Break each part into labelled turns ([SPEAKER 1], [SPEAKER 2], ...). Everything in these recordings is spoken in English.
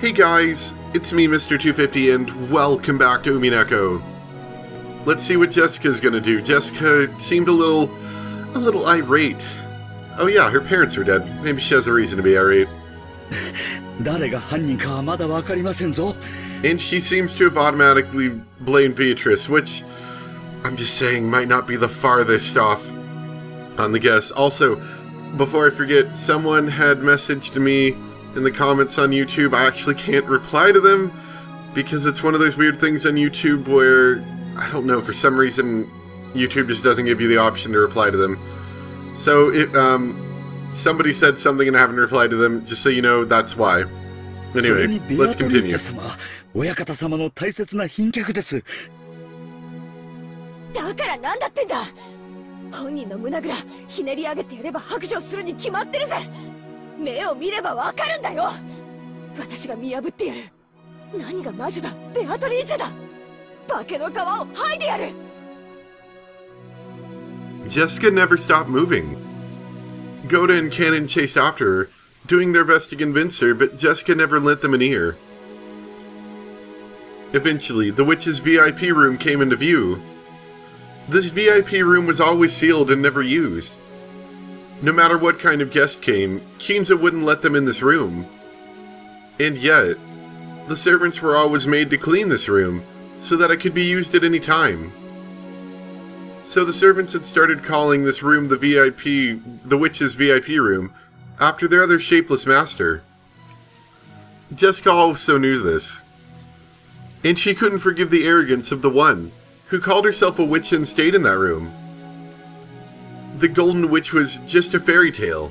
[SPEAKER 1] Hey guys, it's me Mr. 250 and welcome back to Umineko. Let's see what Jessica's gonna do. Jessica seemed a little irate. Oh yeah, her parents are dead. Maybe she has a reason to be irate. And she seems to have automatically blamed Beatrice, which, I'm just saying, might not be the farthest off on the guess. Also, before I forget, someone had messaged me in the comments on YouTube. I actually can't reply to them because it's one of those weird things on YouTube where, I don't know, for some reason YouTube just doesn't give you the option to reply to them. So if somebody said something and I haven't replied to them, just so you know, that's why. Anyway, let's continue. Jessica never stopped moving. Goda and Kanon chased after her, doing their best to convince her, but Jessica never lent them an ear. Eventually, the witch's VIP room came into view. This VIP room was always sealed and never used. No matter what kind of guest came, Kinza wouldn't let them in this room. And yet, the servants were always made to clean this room, so that it could be used at any time. So the servants had started calling this room the witch's VIP room, after their other shapeless master. Jessica also knew this. And she couldn't forgive the arrogance of the one who called herself a witch and stayed in that room. The Golden Witch was just a fairy tale.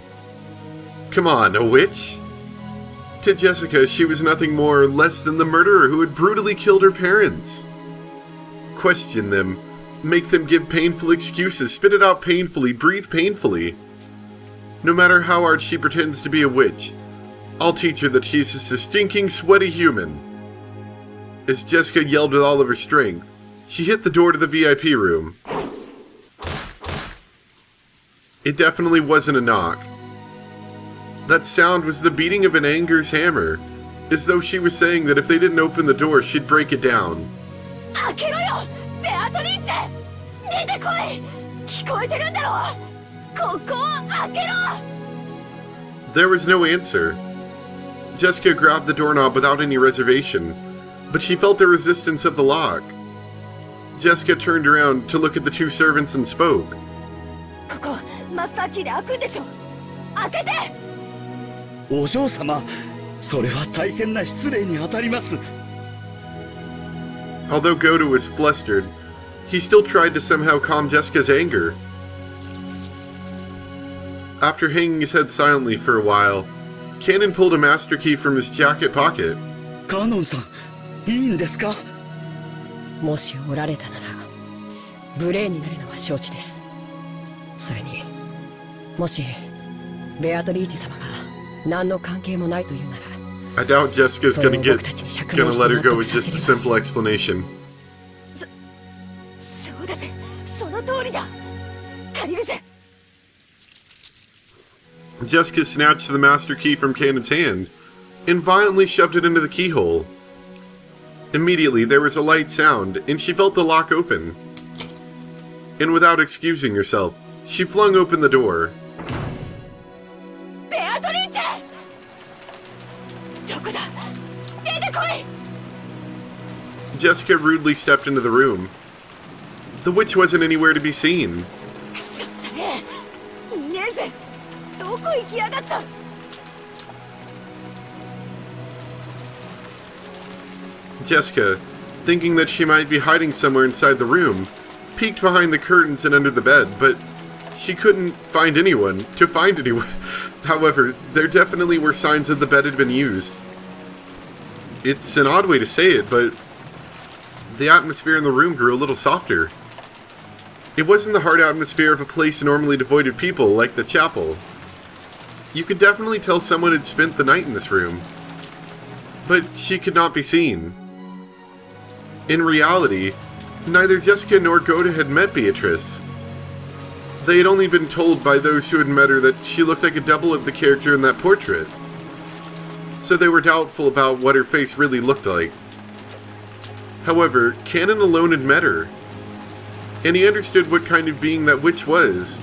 [SPEAKER 1] Come on, a witch? To Jessica, she was nothing more or less than the murderer who had brutally killed her parents. Question them, make them give painful excuses, spit it out painfully, breathe painfully. No matter how hard she pretends to be a witch, I'll teach her that she's just a stinking, sweaty human. As Jessica yelled with all of her strength, she hit the door to the VIP room. It definitely wasn't a knock. That sound was the beating of an anger's hammer, as though she was saying that if they didn't open the door, she'd break it down. There was no answer. Jessica grabbed the doorknob without any reservation, but she felt the resistance of the lock. Jessica turned around to look at the two servants and spoke. Although Goda was flustered, he still tried to somehow calm Jessica's anger. After hanging his head silently for a while, Kanon pulled a master key from his jacket pocket.
[SPEAKER 2] Kanon-san, いいんですか?
[SPEAKER 3] もしおられたなら無礼になるのは承知です。それにもしベアトリーチ様が何の関係もないというなら
[SPEAKER 1] I doubt Jessica's gonna let her go with just a simple explanation.
[SPEAKER 3] そうだぜ、その通りだ。借りるぜ。
[SPEAKER 1] Jessica snatched the master key from Kanon's hand and violently shoved it into the keyhole. Immediately, there was a light sound, and she felt the lock open. And without excusing herself, she flung open the door. Jessica rudely stepped into the room. The witch wasn't anywhere to be seen. Jessica, thinking that she might be hiding somewhere inside the room, peeked behind the curtains and under the bed, but she couldn't find anyone. However, there definitely were signs that the bed had been used. It's an odd way to say it, but the atmosphere in the room grew a little softer. It wasn't the hard atmosphere of a place normally devoid of people, like the chapel. You could definitely tell someone had spent the night in this room. But she could not be seen. In reality, neither Jessica nor Goda had met Beatrice. They had only been told by those who had met her that she looked like a double of the character in that portrait. so they were doubtful about what her face really looked like. However, Kanon alone had met her, and he understood what kind of being that witch was,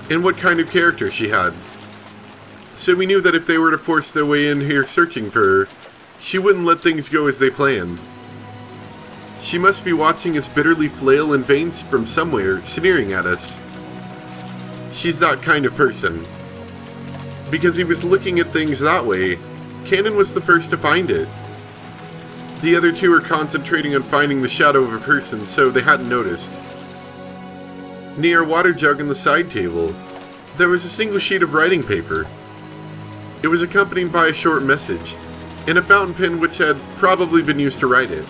[SPEAKER 1] and what kind of character she had. So he knew that if they were to force their way in here searching for her, she wouldn't let things go as they planned. She must be watching us bitterly flail in veins from somewhere, sneering at us. She's that kind of person. Because he was looking at things that way, Kanon was the first to find it. The other two were concentrating on finding the shadow of a person, so they hadn't noticed. Near a water jug on the side table, there was a single sheet of writing paper. It was accompanied by a short message, and a fountain pen which had probably been used to write it.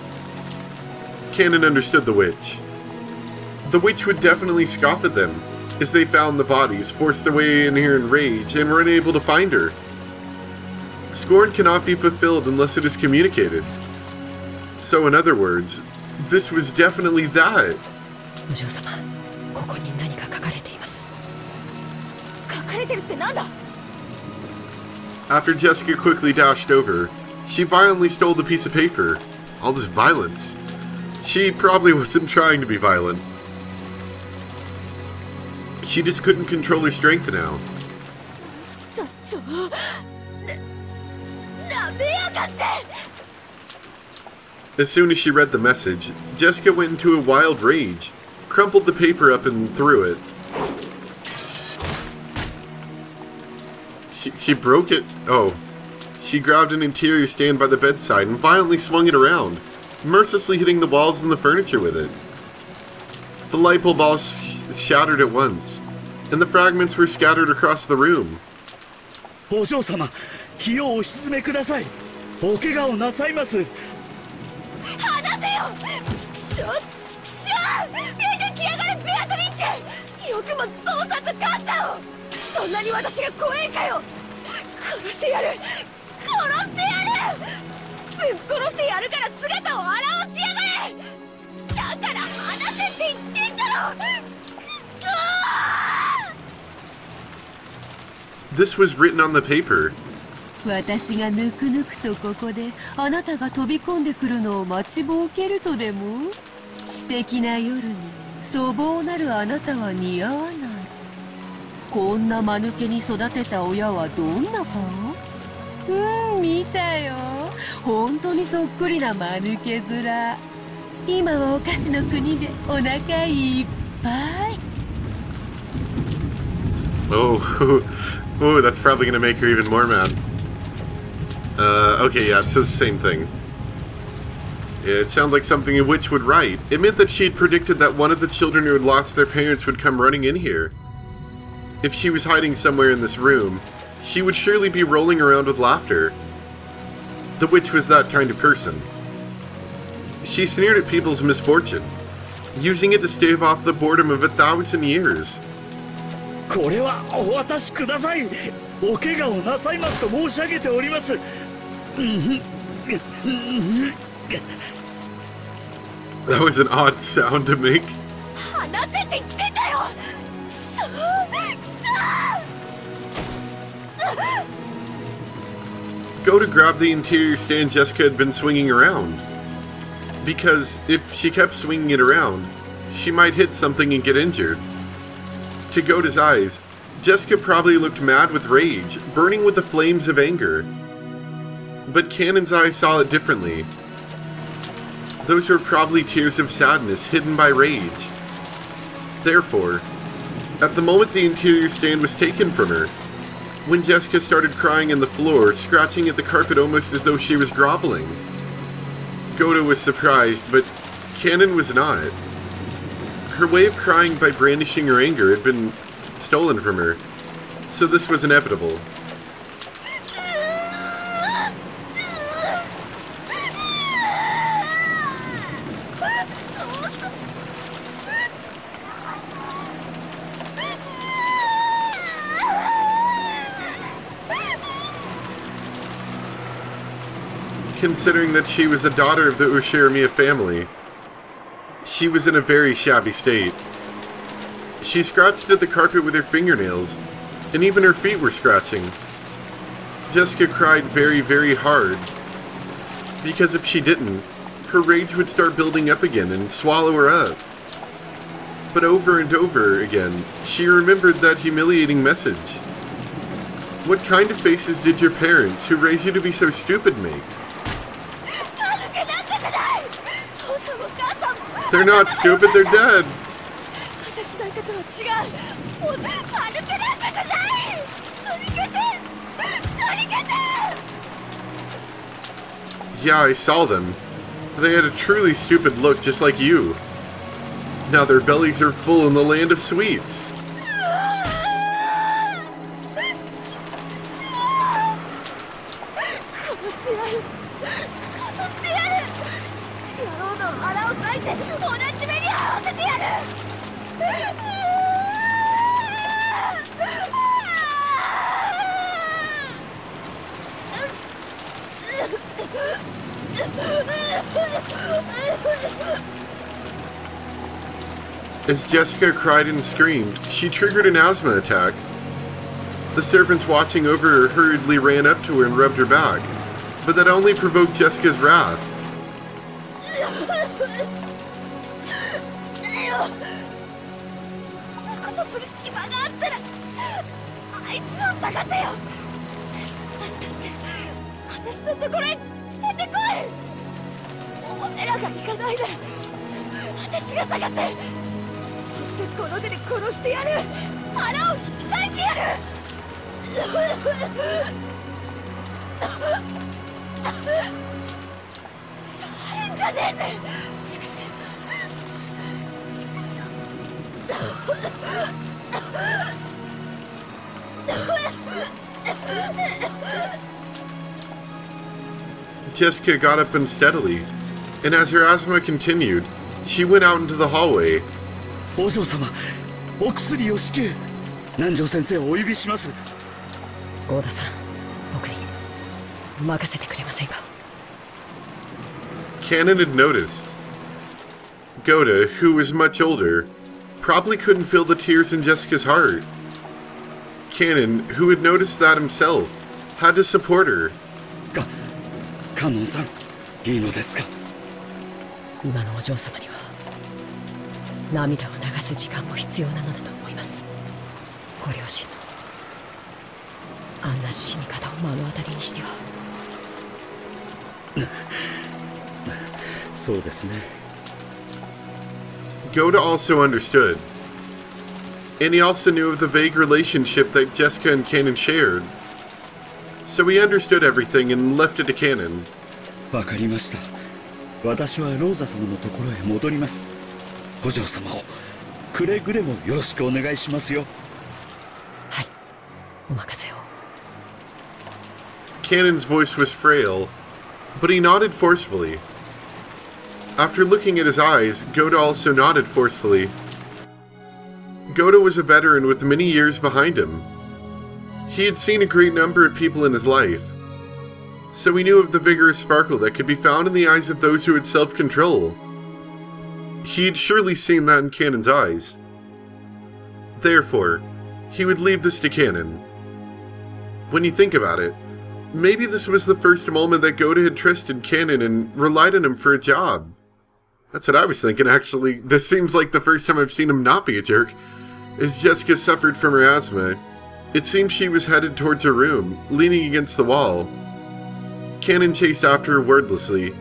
[SPEAKER 1] Kanon understood the witch. The witch would definitely scoff at them, as they found the bodies, forced their way in here in rage, and were unable to find her. Scorn cannot be fulfilled unless it is communicated. So in other words, this was definitely that.
[SPEAKER 3] お嬢様、ここに何か書かれています。書かれてるってなんだ?
[SPEAKER 1] After Jessica quickly dashed over, she violently stole the piece of paper. All this violence. She probably wasn't trying to be violent. She just couldn't control her strength now. As soon as she read the message, Jessica went into a wild rage, crumpled the paper up and threw it. She broke it. Oh. She grabbed an interior stand by the bedside and violently swung it around, mercilessly hitting the walls and the furniture with it. The light bulb all shattered at once, and the fragments were scattered across the room.
[SPEAKER 2] お嬢様、気をお鎮めください。お怪我をなさいます。
[SPEAKER 3] 離せよ！ちくしょう、ちくしょう！出てきやがれ、ベアトリーチェ！よくも父さんと母さんを！そんなに私が怖いかよ！殺してやる！殺してやる！ぶっ殺してやるから姿を現しやがれ！だから離せって言ってんだろ！くそー！
[SPEAKER 1] This was written on the paper.
[SPEAKER 4] 私がぬくぬくとここであなたが飛び込んでくるのを待ちぼうけるとでも？知的な夜に粗暴なるあなたは似合わない。こんな間抜けに育てた親はどんな顔？見たよ。本当にそっくりな間抜け面。今はお菓子の国でお腹いっぱい。
[SPEAKER 1] Oh, oh, that's probably gonna make her even more mad. Okay, yeah, it says the same thing. It sounds like something a witch would write. It meant that she had predicted that one of the children who had lost their parents would come running in here. If she was hiding somewhere in this room, she would surely be rolling around with laughter. The witch was that kind of person. She sneered at people's misfortune, using it to stave off the boredom of 1,000 years.
[SPEAKER 2] これはお渡しください。お怪我をなさいますと申し上げております。
[SPEAKER 1] That was an odd sound to make.
[SPEAKER 3] 離せって言ってんだよ！くそー！くそー！
[SPEAKER 1] Go to grab the interior stand Jessica had been swinging around. Because if she kept swinging it around, she might hit something and get injured. To Goda's eyes, Jessica probably looked mad with rage, burning with the flames of anger. But Kanon's eyes saw it differently. Those were probably tears of sadness hidden by rage. Therefore, at the moment the interior stand was taken from her, when Jessica started crying on the floor, scratching at the carpet almost as though she was groveling, Goda was surprised, but Kanon was not. Her way of crying by brandishing her anger had been stolen from her, so this was inevitable. Considering that she was a daughter of the Ushiramiya family, she was in a very shabby state. She scratched at the carpet with her fingernails, and even her feet were scratching. Jessica cried very, very hard, because if she didn't, her rage would start building up again and swallow her up. But over and over again, she remembered that humiliating message. What kind of faces did your parents, who raised you to be so stupid, make? They're not stupid, they're dead! Yeah, I saw them. They had a truly stupid look, just like you. Now their bellies are full in the land of sweets. As Jessica cried and screamed, she triggered an asthma attack. The servants watching over her hurriedly ran up to her and rubbed her back, but that only provoked Jessica's wrath. Jessica got up unsteadily, and as her asthma continued, she went out into the hallway.
[SPEAKER 2] お嬢様、お薬を至急。南條先生をお呼びします。
[SPEAKER 3] ゴーダさん、僕に任せてくれませんか?
[SPEAKER 1] Kanon had noticed. Goda, who was much older, probably couldn't feel the tears in Jessica's heart. Kanon, who had noticed that himself, had to support her.
[SPEAKER 2] カノンさん、いいのですか?
[SPEAKER 3] 今のお嬢様には涙を流す時間も必要なのだと思います。ご両親のあんな死に方を目の当たりにしては。
[SPEAKER 2] そうですね。
[SPEAKER 1] Goda also understood, and he also knew of the vague relationship that Jessica and Kanon shared. So he understood everything and left it to Kanon.
[SPEAKER 2] わかりました。私はローザ様のところへ戻ります。お嬢様をくれぐれもよろしくお願いしますよ。
[SPEAKER 3] はい、お任せを。
[SPEAKER 1] Kanon's voice was frail, but he nodded forcefully. After looking at his eyes, Goda also nodded forcefully. Goda was a veteran with many years behind him. He had seen a great number of people in his life, so he knew of the vigorous sparkle that could be found in the eyes of those who had self-control. He had surely seen that in Kanon's eyes. Therefore, he would leave this to Kanon. When you think about it, maybe this was the first moment that Goda had trusted Kanon and relied on him for a job. That's what I was thinking, actually. This seems like the first time I've seen him not be a jerk. As Jessica suffered from her asthma, it seemed she was headed towards her room, leaning against the wall. Kanon chased after her wordlessly.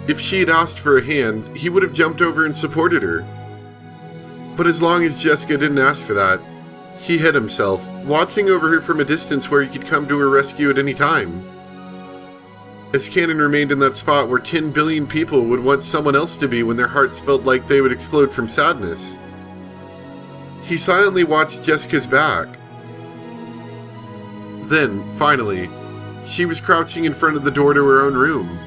[SPEAKER 1] If she had asked for a hand, he would have jumped over and supported her. But as long as Jessica didn't ask for that, he hid himself, watching over her from a distance where he could come to her rescue at any time. As Kanon remained in that spot where 10 billion people would want someone else to be when their hearts felt like they would explode from sadness, he silently watched Jessica's back. Then, finally, she was crouching in front of the door to her own room.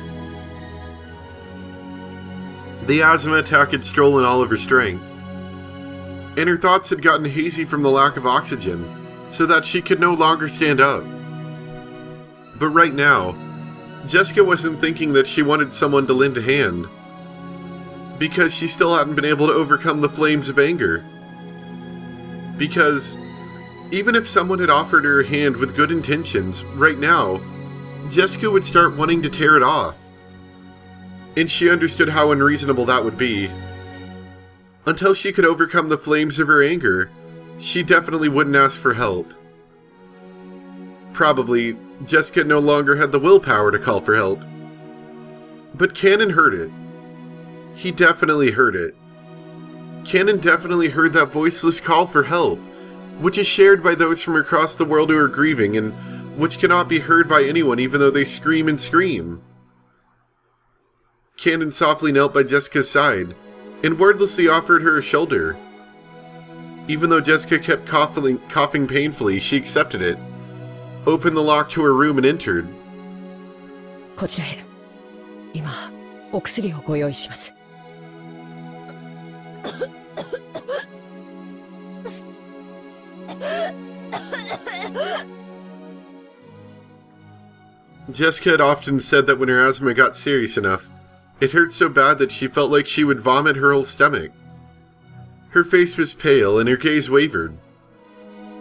[SPEAKER 1] The asthma attack had stolen all of her strength, and her thoughts had gotten hazy from the lack of oxygen, so that she could no longer stand up. But right now, Jessica wasn't thinking that she wanted someone to lend a hand, because she still hadn't been able to overcome the flames of anger. Because Even if someone had offered her a hand with good intentions, right now, Jessica would start wanting to tear it off. And she understood how unreasonable that would be. Until she could overcome the flames of her anger, she definitely wouldn't ask for help. Probably, Jessica no longer had the willpower to call for help. But Kanon heard it. He definitely heard it. Kanon definitely heard that voiceless call for help, which is shared by those from across the world who are grieving, and which cannot be heard by anyone even though they scream and scream. Kanon softly knelt by Jessica's side, and wordlessly offered her a shoulder. Even though Jessica kept coughing painfully, she accepted it, opened the lock to her room and entered.
[SPEAKER 3] こちらへ。今、お薬をご用意します。
[SPEAKER 1] Jessica had often said that when her asthma got serious enough, it hurt so bad that she felt like she would vomit her whole stomach. Her face was pale and her gaze wavered.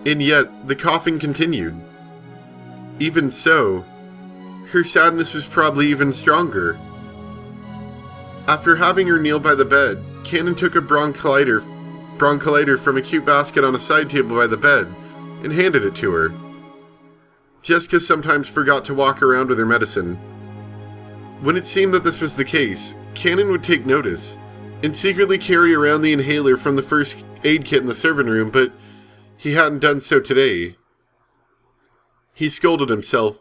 [SPEAKER 1] And yet, the coughing continued. Even so, her sadness was probably even stronger. After having her kneel by the bed, Kanon took a broncholighter from a cute basket on a side table by the bed and handed it to her. Jessica sometimes forgot to walk around with her medicine. When it seemed that this was the case, Kanon would take notice and secretly carry around the inhaler from the first aid kit in the servant room, but he hadn't done so today. He scolded himself,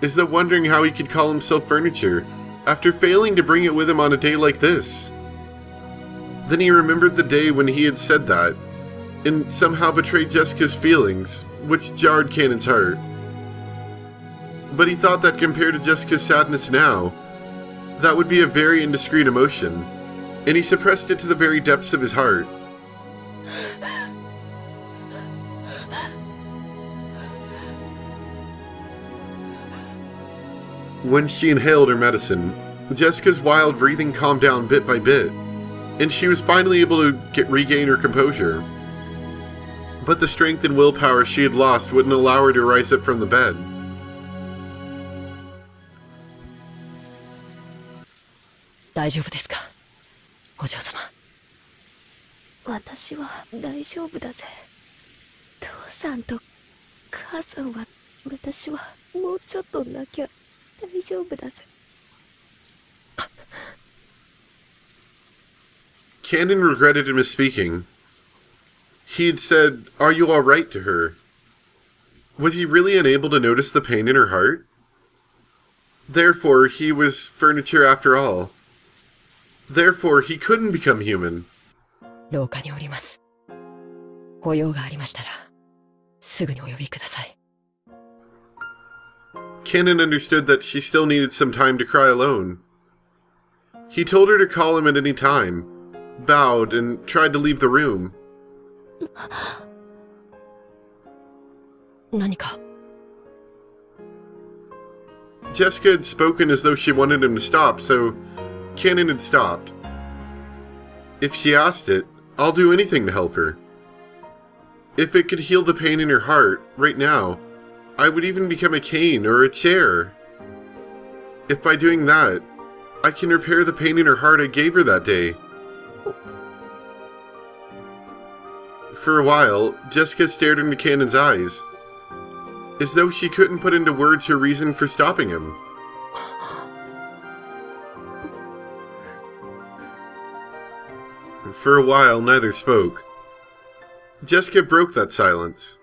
[SPEAKER 1] as though wondering how he could call himself furniture after failing to bring it with him on a day like this. Then he remembered the day when he had said that, and somehow betrayed Jessica's feelings, which jarred Kanon's heart. But he thought that compared to Jessica's sadness now, that would be a very indiscreet emotion, and he suppressed it to the very depths of his heart. When she inhaled her medicine, Jessica's wild breathing calmed down bit by bit, and she was finally able to regain her composure. But the strength and willpower she had lost wouldn't allow her to rise up from the bed.
[SPEAKER 3] 大丈夫ですか、お嬢様。
[SPEAKER 5] 私は大丈夫だぜ。父さんと母さんは、私はもうちょっとなきゃ大丈夫だぜ。
[SPEAKER 1] Kanon regretted misspeaking. He had said, "Are you all right?" to her. Was he really unable to notice the pain in her heart? Therefore, he was furniture after all. Therefore, he couldn't become human.
[SPEAKER 3] 廊下におります。ご用がありましたら、すぐにお呼びください。
[SPEAKER 1] Kanon understood that she still needed some time to cry alone. He told her to call him at any time, bowed, and tried to leave the room.
[SPEAKER 3] 何か。
[SPEAKER 1] Jessica had spoken as though she wanted him to stop, so Kanon had stopped. If she asked it, I'll do anything to help her. If it could heal the pain in her heart, right now, I would even become a cane or a chair. If by doing that, I can repair the pain in her heart I gave her that day. For a while, Jessica stared into Kanon's eyes, as though she couldn't put into words her reason for stopping him. For a while, neither spoke. Jessica broke that silence,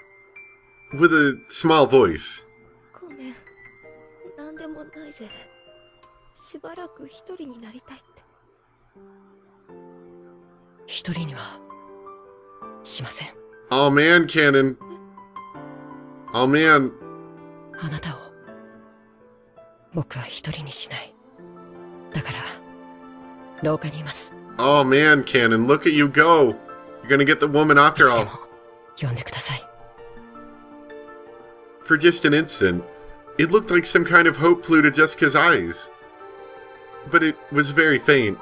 [SPEAKER 1] with a small voice.
[SPEAKER 5] ごめん、なんでもないぜ。しばらく一人になりたいって。
[SPEAKER 3] 一人にはしません。
[SPEAKER 1] Oh man, Kanon. Oh man.
[SPEAKER 3] あなたを僕は一人にしない。だから廊下にいます。
[SPEAKER 1] Oh man, Kanon, look at you go. You're gonna get the woman
[SPEAKER 3] い
[SPEAKER 1] after
[SPEAKER 3] つで
[SPEAKER 1] all.
[SPEAKER 3] も呼んでください。
[SPEAKER 1] For just an instant, it looked like some kind of hope flew to Jessica's eyes. But it was very faint,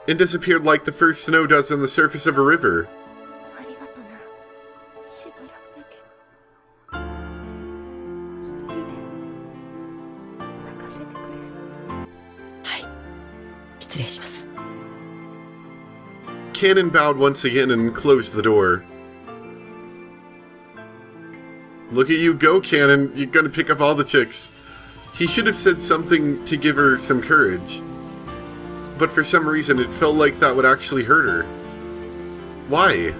[SPEAKER 1] and disappeared like the first snow does on the surface of a river.
[SPEAKER 5] ありがとな。しばらくだけ。
[SPEAKER 3] 失礼します。
[SPEAKER 1] Kanon bowed once again and closed the door. Look at you go, Kanon. You're gonna pick up all the chicks. He should have said something to give her some courage. But for some reason, it felt like that would actually hurt her. Why?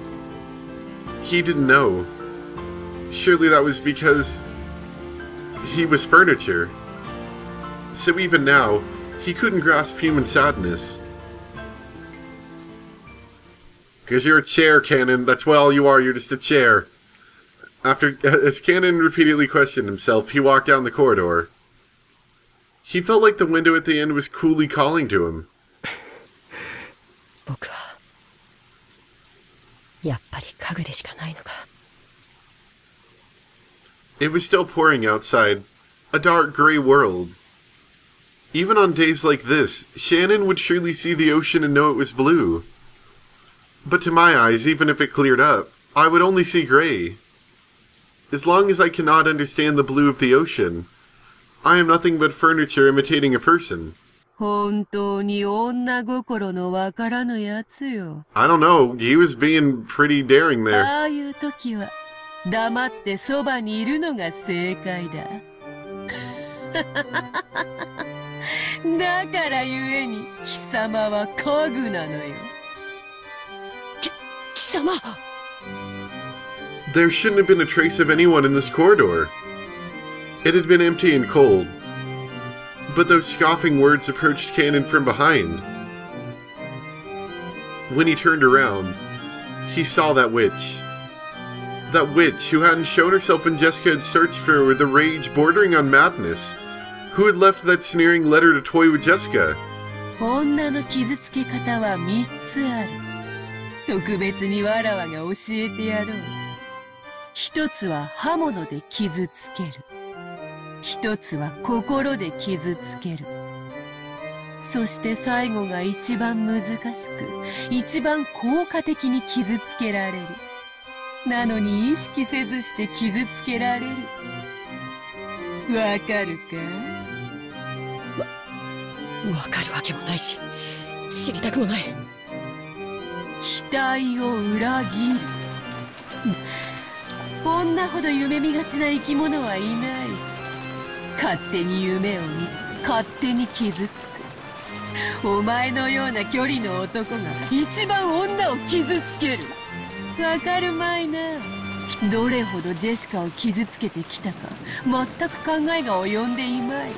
[SPEAKER 1] He didn't know. Surely that was because he was furniture. So even now, he couldn't grasp human sadness. Because you're a chair, Kanon. That's what all you are. You're just a chair. As Kanon repeatedly questioned himself, he walked down the corridor. He felt like the window at the end was coolly calling to him.
[SPEAKER 3] 僕はやっぱり家具でしかないのか。
[SPEAKER 1] It was still pouring outside, a dark gray world. Even on days like this, Shannon would surely see the ocean and know it was blue. But to my eyes, even if it cleared up, I would only see gray. As long as I cannot understand the blue of the ocean, I am nothing but furniture imitating a person.
[SPEAKER 4] 本当に女心のわからぬやつよ。
[SPEAKER 1] I don't know, he was being pretty daring there.
[SPEAKER 4] ああいう時は黙ってそばにいるのが正解だ。だからゆえに貴様は家具なのよ。
[SPEAKER 3] 貴様。
[SPEAKER 1] There shouldn't have been a trace of anyone in this corridor. It had been empty and cold. But those scoffing words approached Kanon from behind. When he turned around, he saw that witch. That witch who hadn't shown herself when Jessica had searched for her with a rage bordering on madness. Who had left that sneering letter to toy with Jessica.
[SPEAKER 4] 女の傷つけ方は3つある。特別にわらわが教えてやろう。一つは刃物で傷つける。一つは心で傷つける。そして最後が一番難しく、一番効果的に傷つけられる。なのに意識せずして傷つけられる。わかるか？
[SPEAKER 3] わかるわけもないし、知りたくもない。
[SPEAKER 4] 期待を裏切る。女ほど夢見がちな生き物はいない。勝手に夢を見、勝手に傷つく。お前のような距離の男が一番女を傷つける。わかるまいな。どれほどジェシカを傷つけてきたか全く考えが及んでいまい。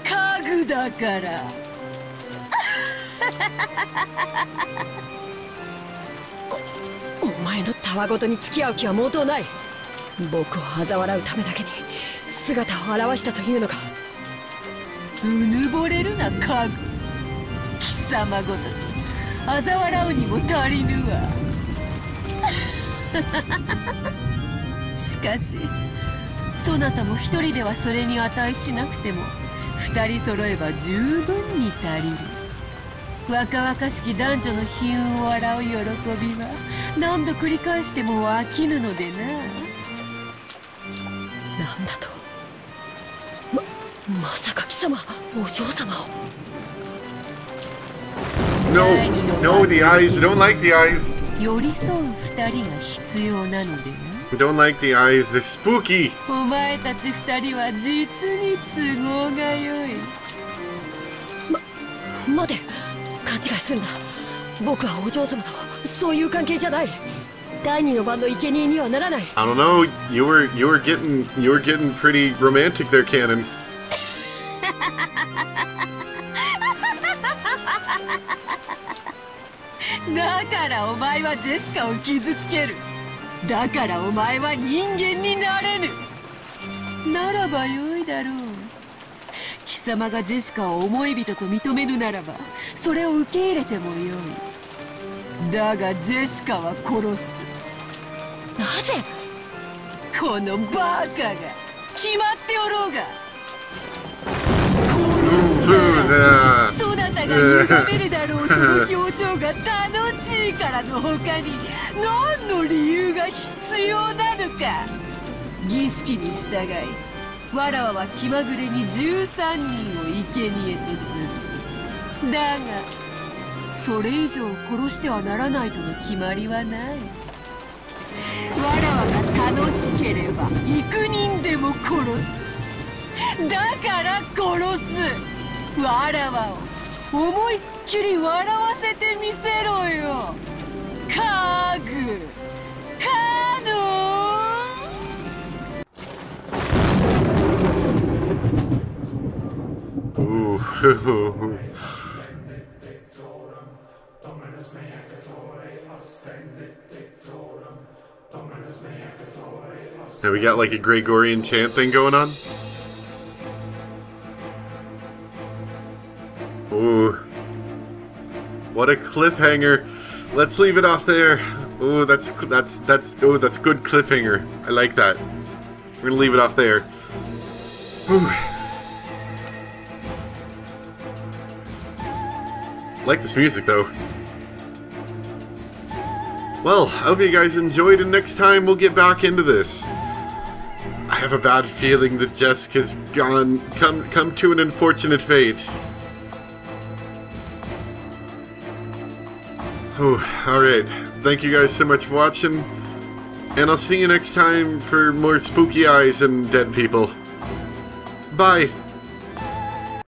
[SPEAKER 4] 家具だから。
[SPEAKER 3] お前のたわごとに付き合う気は毛頭ない。僕を嘲笑うためだけに姿を現したというのか。
[SPEAKER 4] うぬぼれるな家具。貴様ごとき嘲笑うにも足りぬわ。しかしそなたも一人ではそれに値しなくても二人揃えば十分に足りる。若々しき男女の悲運を笑う喜びは何度繰り返しても飽きぬのでな。
[SPEAKER 3] なんだと。まさか貴様お嬢様を。
[SPEAKER 1] No, the eyes. Don't like the eyes.
[SPEAKER 4] 寄り添う二人が必要なのでな。
[SPEAKER 1] Don't like the eyes. They're spooky.
[SPEAKER 4] お前たち二人は実に都合がよい。
[SPEAKER 3] 待て、勘違いするな。僕はお嬢様とそういう関係じゃない。第二の番の生贄にはならない。
[SPEAKER 1] I don't know. You were getting pretty romantic there, Kanon.
[SPEAKER 4] だからお前はジェシカを傷つける。だからお前は人間になれぬ。ならばよいだろう。貴様がジェシカを思い人と認めぬならばそれを受け入れてもよい。だがジェシカは殺す。
[SPEAKER 3] なぜ？
[SPEAKER 4] このバカが決まっておろうが。そなたが歪めるだろうその表情が楽しいからの他に何の理由が必要なのか。儀式に従いわらわは気まぐれに13人を生贄とする。だがそれ以上殺してはならないとの決まりはない。わらわが楽しければ幾人でも殺す。だから殺す。わらわを思いっきり笑わせてみせろよ。カグカノン。
[SPEAKER 1] Ooh. Now we got like a Gregorian chant thing going on. Ooh. What a cliffhanger. Let's leave it off there. Ooh, that's good cliffhanger. I like that. We're gonna leave it off there. Ooh. Like this music though. Well, I hope you guys enjoyed, and next time we'll get back into this. I have a bad feeling that Jessica's come to an unfortunate fate. Oh, alright. Thank you guys so much for watching, and I'll see you next time for more spooky eyes and dead people. Bye!